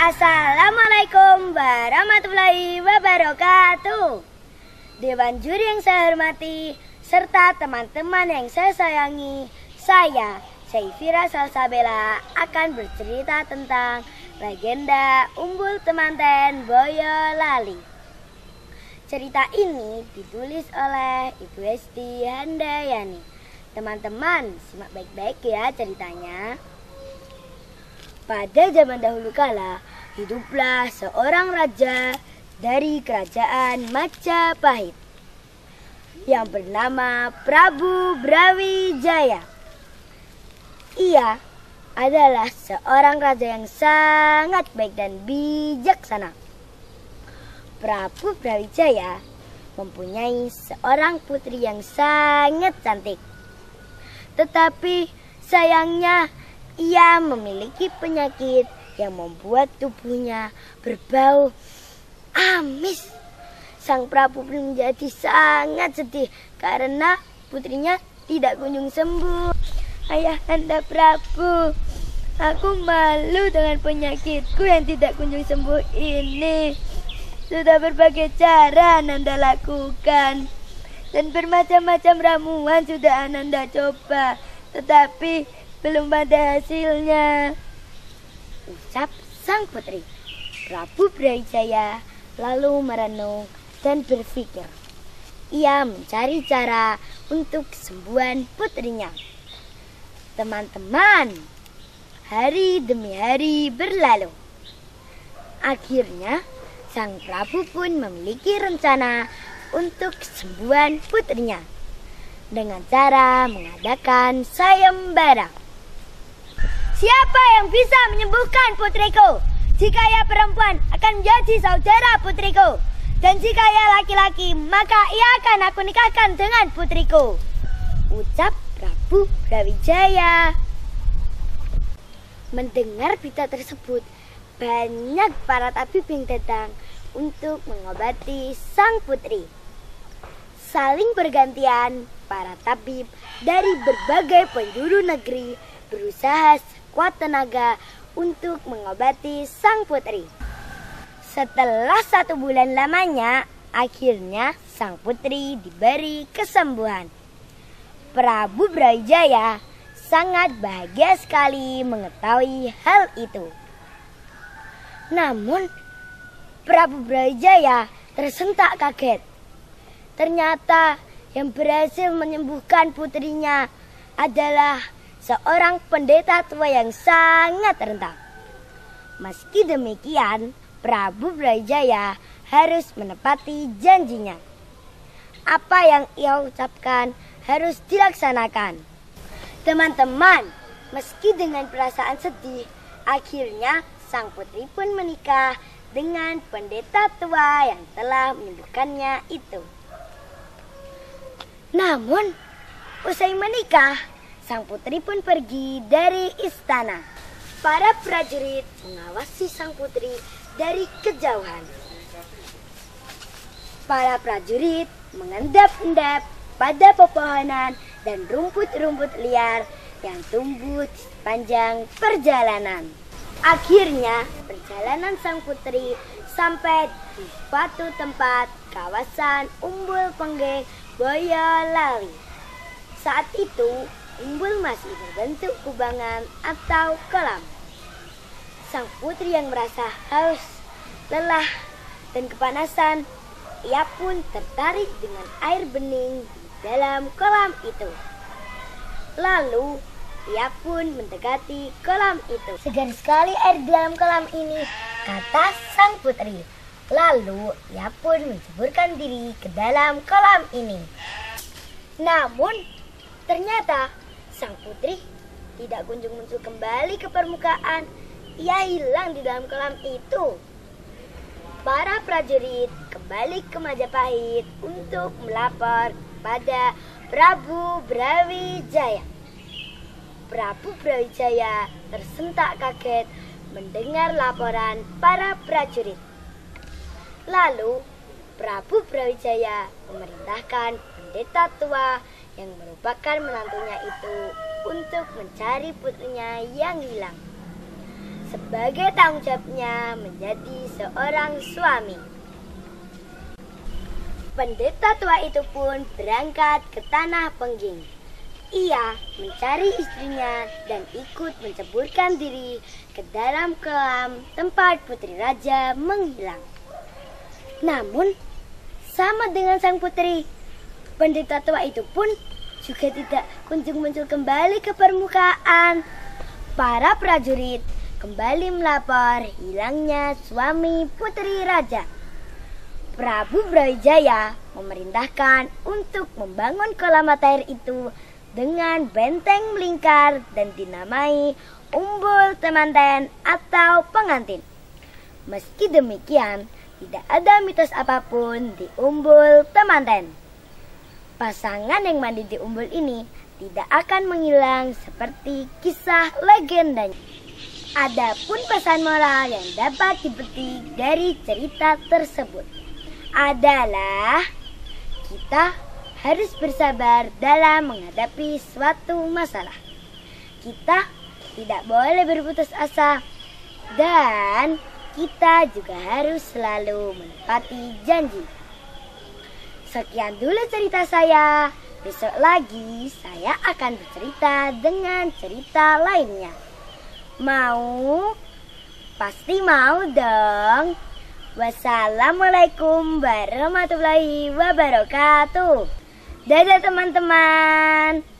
Assalamualaikum warahmatullahi wabarakatuh. Dewan juri yang saya hormati serta teman-teman yang saya sayangi, saya Syaifira Salsabella akan bercerita tentang legenda Umbul Temanten Boyolali. Cerita ini ditulis oleh Ibu Hesti Handayani. Teman-teman, simak baik-baik ya ceritanya. Pada zaman dahulu kala, hiduplah seorang raja dari kerajaan Majapahit yang bernama Prabu Brawijaya. Ia adalah seorang raja yang sangat baik dan bijaksana. Prabu Brawijaya mempunyai seorang putri yang sangat cantik. Tetapi sayangnya ia memiliki penyakit yang membuat tubuhnya berbau amis. Sang Prabu pun menjadi sangat sedih karena putrinya tidak kunjung sembuh. Ayahanda Prabu, aku malu dengan penyakitku yang tidak kunjung sembuh ini. Sudah berbagai cara Ananda lakukan dan bermacam-macam ramuan sudah Ananda coba, tetapi belum ada hasilnya, ucap sang putri. Prabu Brawijaya lalu merenung dan berpikir. Ia mencari cara untuk kesembuhan putrinya. Teman-teman, hari demi hari berlalu. Akhirnya, sang Prabu pun memiliki rencana untuk kesembuhan putrinya dengan cara mengadakan sayembara. Siapa yang bisa menyembuhkan putriku? Jika ia perempuan akan menjadi saudara putriku, dan jika ia laki-laki maka ia akan aku nikahkan dengan putriku, ucap Prabu Brawijaya. Mendengar berita tersebut, banyak para tabib yang datang untuk mengobati sang putri. Saling bergantian, para tabib dari berbagai penjuru negeri berusaha sekuat tenaga untuk mengobati sang putri. Setelah 1 bulan lamanya, akhirnya sang putri diberi kesembuhan. Prabu Brawijaya sangat bahagia sekali mengetahui hal itu. Namun, Prabu Brawijaya tersentak kaget. Ternyata yang berhasil menyembuhkan putrinya adalah seorang pendeta tua yang sangat rentan. Meski demikian, Prabu Brawijaya harus menepati janjinya. Apa yang ia ucapkan harus dilaksanakan. Teman-teman, meski dengan perasaan sedih, akhirnya sang putri pun menikah dengan pendeta tua yang telah menyembuhkannya itu. Namun, usai menikah, sang putri pun pergi dari istana. Para prajurit mengawasi sang putri dari kejauhan. Para prajurit mengendap-endap pada pepohonan dan rumput-rumput liar yang tumbuh di sepanjang perjalanan. Akhirnya, perjalanan sang putri sampai di suatu tempat kawasan Umbul Pengging Boyolali. Saat itu, umbul masih berbentuk kubangan atau kolam. Sang putri yang merasa haus, lelah, dan kepanasan, ia pun tertarik dengan air bening di dalam kolam itu. Lalu, ia pun mendekati kolam itu. Segar sekali air di dalam kolam ini, kata sang putri. Lalu, ia pun menceburkan diri ke dalam kolam ini. Namun, ternyata sang putri tidak kunjung muncul kembali ke permukaan. Ia hilang di dalam kolam itu. Para prajurit kembali ke Majapahit untuk melapor pada Prabu Brawijaya. Prabu Brawijaya tersentak kaget mendengar laporan para prajurit. Lalu, Prabu Brawijaya memerintahkan pendeta tua yang merupakan menantunya itu untuk mencari putrinya yang hilang. sebagai tanggung jawabnya menjadi seorang suami. Pendeta tua itu pun berangkat ke tanah Pengging. Ia mencari istrinya dan ikut menceburkan diri ke dalam kolam tempat putri raja menghilang. Namun, sama dengan sang putri, pendeta tua itu pun juga tidak kunjung muncul kembali ke permukaan. Para prajurit kembali melapor hilangnya suami putri raja. Prabu Brawijaya memerintahkan untuk membangun kolam mata air itu dengan benteng melingkar dan dinamai Umbul Temanten atau pengantin. Meski demikian, tidak ada mitos apapun di Umbul Temanten. Pasangan yang mandi di umbul ini tidak akan menghilang seperti kisah legendanya. Adapun pesan moral yang dapat dipetik dari cerita tersebut adalah kita harus bersabar dalam menghadapi suatu masalah. Kita tidak boleh berputus asa dan kita juga harus selalu menepati janji. Sekian dulu cerita saya. Besok lagi saya akan bercerita dengan cerita lainnya. Mau? Pasti mau dong. Wassalamualaikum warahmatullahi wabarakatuh. Dadah teman-teman.